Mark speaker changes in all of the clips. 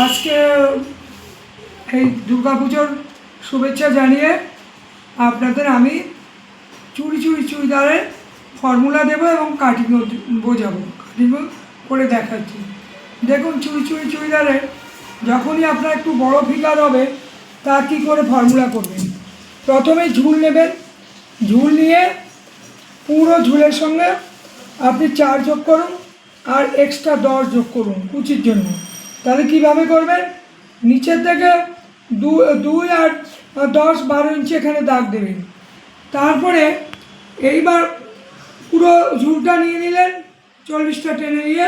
Speaker 1: আজকে এই দুর্গাপুজোর শুভেচ্ছা জানিয়ে আপনাদের আমি চুড়িদারের ফর্মুলা দেবো এবং কাটিংও বোঝাবো, কাটিংও করে দেখাচ্ছি। দেখুন চুড়িদারের যখনই আপনার একটু বড় ফিগার হবে তা কী করে ফর্মুলা করবেন। প্রথমে ঝুল নেবেন, ঝুল নিয়ে পুরো ঝুলের সঙ্গে আপনি 4 যোগ করুন আর এক্সট্রা 10 যোগ করুন কুচির জন্য। তাহলে কীভাবে করবেন, নিচের থেকে 2 আর 10 12 ইঞ্চি এখানে দাগ দেবেন। তারপরে এইবার পুরো ঝুলটা নিয়ে নিলেন, 40টা টেনে নিয়ে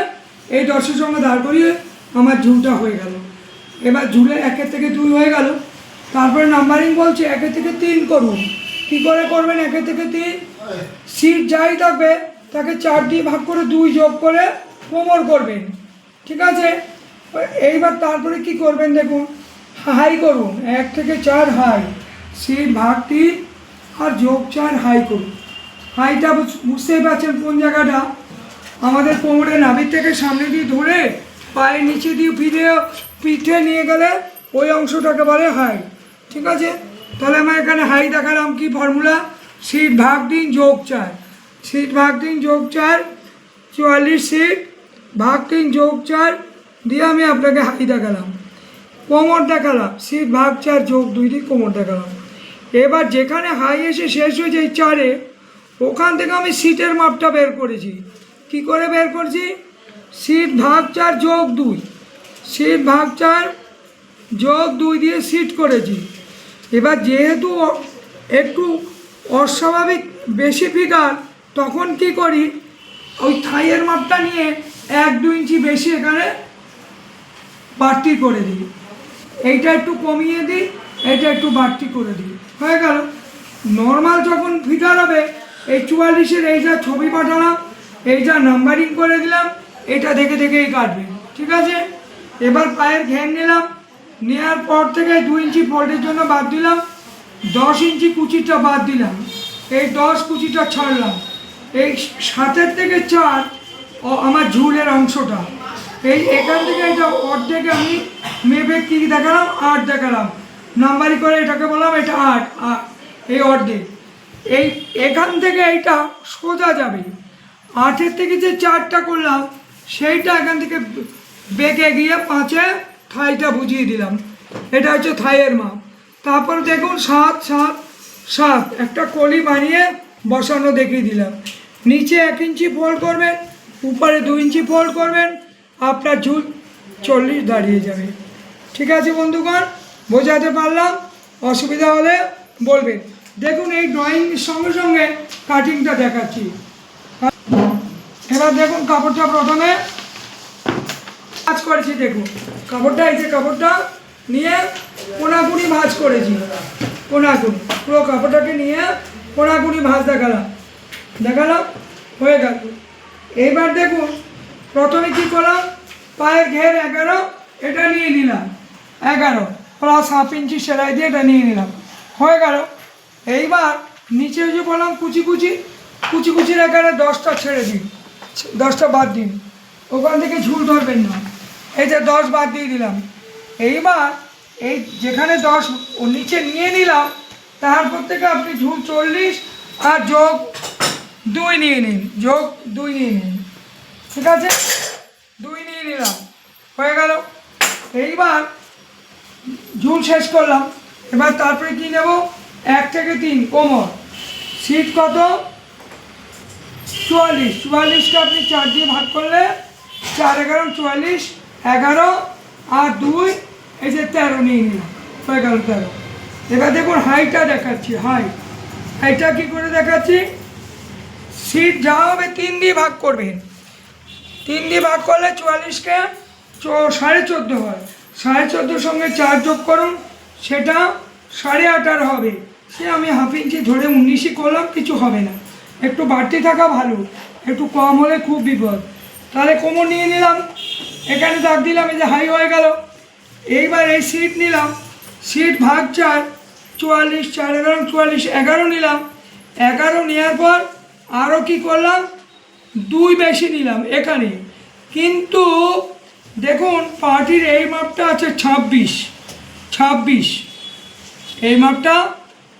Speaker 1: এই 10-এর সঙ্গে দাঁড় করিয়ে আমার ঝুলটা হয়ে গেল। এবার ঝুলে 1 থেকে 2 হয়ে গেল। তারপরে নাম্বারিং বলছে 1 থেকে 3 করুন। কী করে করবেন 1 থেকে 3? সিট যাই থাকবে তাকে 4 দিয়ে ভাগ করে 2 যোগ করে কোমর করবেন, ঠিক আছে। এইবার তারপরে কি করবেন দেখুন, হাই করুন, 1 থেকে 4 হাই, সিট ভাগ 3 আর যোগ 4 হাই করুন। হাইটা বুঝতেই পারছেন কোন জায়গাটা, আমাদের কোমরের নাভির থেকে সামনে দিয়ে ধরে পায়ের নিচে দিয়ে পিঠে নিয়ে গেলে ওই অংশটাকে বলে হাই, ঠিক আছে। তাহলে আমার এখানে হাই দেখালাম কি ফর্মুলা, সিট ভাগ 3 যোগ 4, সিট ভাগ 3 যোগ 4 44 সিট ভাগ 3 যোগ 4 দিয়ে আমি আপনাকে হাই দেখালাম। কোমর দেখালাম সিট ভাগ 4 যোগ 2 দিয়ে কোমর দেখালাম। এবার যেখানে হাই এসে শেষ হয়েছে এই 4-এ, ওখান থেকে আমি সিটের মাপটা বের করেছি। কি করে বের করছি, সিট ভাগ 4 যোগ 2, সিট ভাগ 4 যোগ 2 দিয়ে সিট করেছি। এবার যেহেতু একটু অস্বাভাবিক বেশি ফিগার, তখন কি করি, ওই থাইয়ের মাপটা নিয়ে 1-2 ইঞ্চি বেশি এখানে বাড়তি করে দিই, এইটা একটু কমিয়ে দিই, এইটা একটু বাড়তি করে দিই, হয়ে গেল। নর্মাল যখন ফিগার হবে এই 44-এর এইটা ছবি পাঠালাম, এইটা নাম্বারিং করে দিলাম, এটা দেখে দেখেই কাটবেন, ঠিক আছে। এবার পায়ের ঘের নিলাম, নেওয়ার পর থেকে 2 ইঞ্চি ফল্টের জন্য বাদ দিলাম, 10 ইঞ্চি কুচিটা বাদ দিলাম, এই 10 কুচিটা ছাড়লাম। এই 7 থেকে 4 আমার ঝুলের অংশটা, এই এখান থেকে এটা অর্ধেকে আমি মেপে কী দেখালাম, 8 দেখালাম, নাম্বারিং করে এটাকে বললাম এটা 8, এই অর্ধেক। এই এখান থেকে এইটা সোজা যাবে, 8-এর থেকে যে 4টা করলাম সেইটা এখান থেকে বেঁকে গিয়ে 5-এ থাইটা বুঝিয়ে দিলাম, এটা হচ্ছে থাইয়ের মাপ। তারপর দেখুন 7 7 7 একটা কলি বানিয়ে বসানো দেখিয়ে দিলাম। নিচে 1 ইঞ্চি ফোল্ড করবেন, উপরে 2 ইঞ্চি ফোল্ড করবেন, আপনার ঝুল 40 দাঁড়িয়ে যাবে, ঠিক আছে বন্ধুগণ। বোঝাতে পারলাম, অসুবিধা হলে বলবেন। দেখুন এই ড্রয়িংয়ের সঙ্গে সঙ্গে কাটিংটা দেখাচ্ছি। এবার দেখুন কাপড়টা প্রথমে ভাঁজ করেছি, দেখুন কাপড়টা, এই যে কাপড়টা নিয়ে কোনাকুনি ভাঁজ করেছি, কোনাকুনি পুরো কাপড়টাকে নিয়ে কোনাকুনি ভাঁজ দেখালাম, হয়ে গেল। এইবার দেখুন প্রথমে কী করলাম, পায়ের ঘের 11 এটা নিয়ে নিলাম, 11 প্লাস হাফ ইঞ্চি সেলাই দিয়ে এটা নিয়ে নিলাম, হয়ে গেল। এইবার নিচে যে বললাম কুচির এখানে 10টা ছেড়ে দিন, 10টা বাদ দিন, ওখান থেকে ঝুল ধরবেন না, এই যে 10 বাদ দিয়ে দিলাম। এইবার এই যেখানে 10 নিচে নিয়ে নিলাম, তারপর থেকে আপনি ঝুল 40 আর যোগ 2 নিয়ে নিন, যোগ 2 নিয়ে নিন, ঠিক আছে, 2 নিয়ে নিলাম, হয়ে গেল। এইবার ঝুল শেষ করলাম। এবার তারপরে কি নেব, 1 থেকে 3 কোমর, সিট কত 44, 44টা আপনি 4 দিয়ে ভাগ করলে 4 11 44, 11 আর 2 এই যে 13 নিয়ে নিলাম, হয়ে গেল 13। এবার দেখুন হাইটটা দেখাচ্ছি, হাইটটা কী করে দেখাচ্ছি, সিট যা হবে 3 দিয়ে ভাগ করবেন, 3 দিয়ে ভাগ করলে 44কে 14.5 হয়, 14.5 সঙ্গে 4 যোগ করুন, সেটা 18.5 হবে। সে আমি হাফ ইঞ্চি ধরে 19ই করলাম, কিছু হবে না, একটু বাড়তি থাকা ভালো, একটু কম হলে খুব বিপদ। তাহলে কোমর নিয়ে নিলাম, এখানে দাগ দিলাম, এই যে হাই হয়ে গেল। এইবার এই সিট নিলাম, সিট ভাগ 4 44, 4 11 44, 11 নিলাম, 11 নেওয়ার পর আরও কি করলাম, 2 বেশি নিলাম এখানে, কিন্তু দেখুন পাটির এই মাপটা আছে 26, এই মাপটা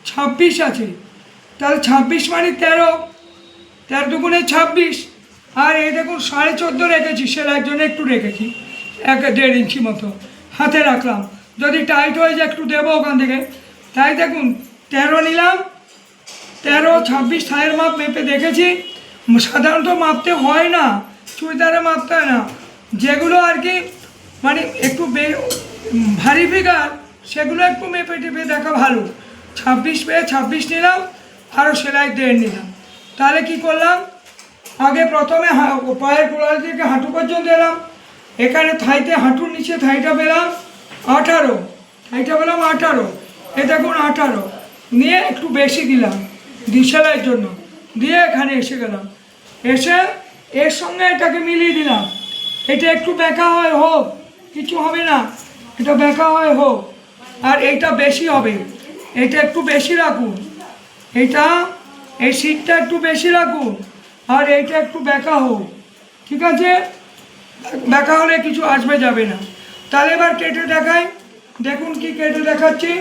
Speaker 1: 26 আছে, তাহলে 26 মানে 13 দুগুণে 26, আর এই দেখুন 14.5 রেখেছি, সেলাইয়ের জন্য একটু রেখেছি 1.5 ইঞ্চি মতো হাতে রাখলাম, যদি টাইট হয়ে যায় একটু দেবো ওখান থেকে। তাই দেখুন 13 নিলাম, 13, 26 থায়ের মাপ মেপে দেখেছি। সাধারণত মাপতে হয় না, চুড়িদারে মাপতে হয় না, যেগুলো আর কি মানে একটু ভারী ফিগার সেগুলো একটু মেপে টেপে দেখা ভালো। 26 পেয়ে 26 নিলাম, আরও সেলাই 1.5 নিলাম। তাহলে কি করলাম, আগে প্রথমে পায়ের গোড়াল থেকে হাঁটু পর্যন্ত এলাম, এখানে থাইতে হাঁটুর নিচে থাইটা পেলাম 18, থাইটা পেলাম 18, এ দেখুন 18 নিয়ে একটু বেশি দিলাম সেলাইয়ের জন্য, দিয়ে এখানে এসে গেলাম, এসে এর সঙ্গে এটাকে মিলিয়ে দিলাম। এটা একটু বেঁকা হয় হোক, কিছু হবে না, এটা বেঁকা হয় হোক, আর এইটা বেশি হবে, এটা একটু বেশি রাখুন, এইটা এই সিটটা একটু বেশি রাখুন, আর এইটা একটু বেঁকা হোক, ঠিক আছে? বেঁকা হলে কিছু আসবে যাবে না। তাহলে এবার কেটে দেখাই, দেখুন কি কেটে দেখাচ্ছি।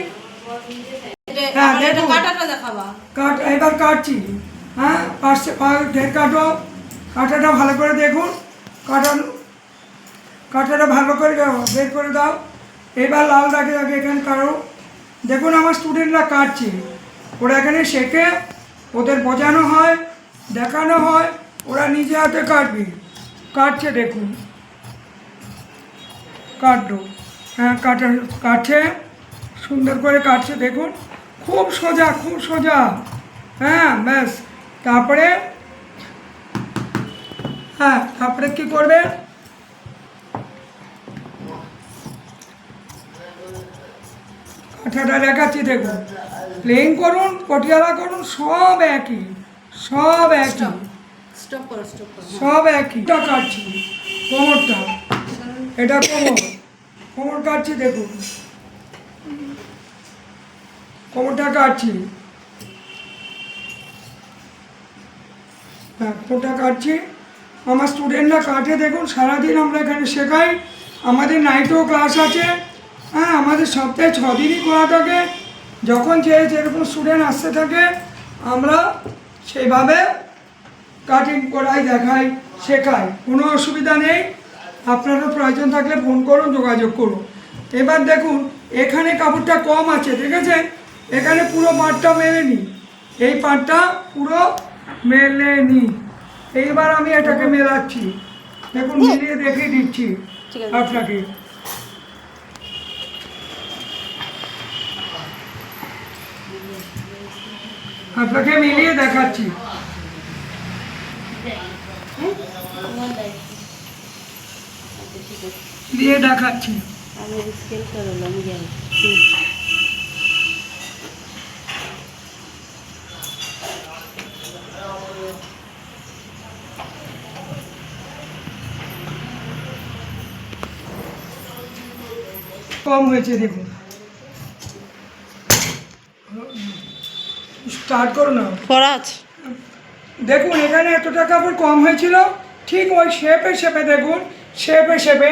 Speaker 1: হ্যাঁ দেখুন এবার কাটছি, হ্যাঁ পাশে কাটো, কাটাটা ভালো করে দেখুন, কাটাটা ভালো করে বের করে দাও। এবার লাল দাগে দাগে এখানে কাটো। দেখুন আমার স্টুডেন্টরা কাটছে, ওরা এখানে শেখে, ওদের বোঝানো হয়, দেখানো হয়, ওরা নিজে হাতে কাটছে দেখুন, কাটলো, হ্যাঁ কাটছে, সুন্দর করে কাটছে দেখুন, খুব সোজা, হ্যাঁ ব্যাস। তারপরে কি করবে, কাঁটাটা দেখাচ্ছি দেখুন, প্লেন করুন, পটিয়ালা করুন, সব একই, সব একই। কাটছি কোমরটা, এটা কোমর কাটছি দেখুন, কোমরটা কাটছি, কোমরটা কাটছি। আমার স্টুডেন্টরা কাটে দেখুন, সারাদিন আমরা এখানে শেখাই, আমাদের নাইটেও ক্লাস আছে, হ্যাঁ আমাদের সপ্তাহে 6 দিনই খোলা থাকে। যখন যেরকম স্টুডেন্ট আসতে থাকে আমরা সেইভাবে কাটিং করাই, দেখাই, শেখাই, কোনো অসুবিধা নেই। আপনারও প্রয়োজন থাকলে ফোন করুন, যোগাযোগ করুন। এবার দেখুন এখানে কাপড়টা কম আছে, দেখেছেন, এখানে পুরো পাটটা মেলেনি, এই পাটটা পুরো মেলেনি। এইবার আমি এটাকে মেলাচ্ছি, দেখুন মিলিয়ে দেখিয়ে দিচ্ছি আপনাকে। মিলিয়ে দেখাচ্ছি, দিয়ে দেখাচ্ছি। কম হয়েছে দেখুন, স্টার্ট করো না ফরাজ। দেখুন এখানে এতটা কাপড় কম হয়েছিল, ঠিক ওই শেপে দেখুন, শেপে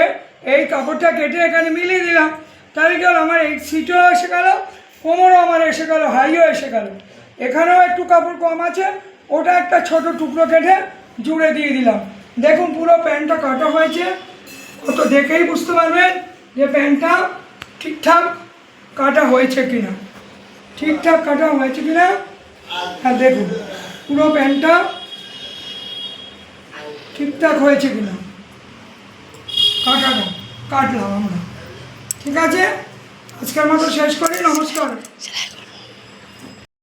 Speaker 1: এই কাপড়টা কেটে এখানে মিলিয়ে দিলাম। তাহলে কি হলো, আমার এই সিটও এসে গেল, কোমরও আমার এসে গেল, হাইও এসে গেল। এখানেও একটু কাপড় কম আছে, ওটা একটা ছোট টুকরো কেটে জুড়ে দিয়ে দিলাম। দেখুন পুরো প্যান্টটা কাটা হয়েছে, কত দেখেই বুঝতে পারবেন যে প্যান্টটা ঠিকঠাক কাটা হয়েছে কিনা, হ্যাঁ দেখুন পুরো প্যান্টটা ঠিকঠাক হয়েছে কিনা, কাটলাম আমরা। ঠিক আছে, আজকের মতো শেষ করি, নমস্কার।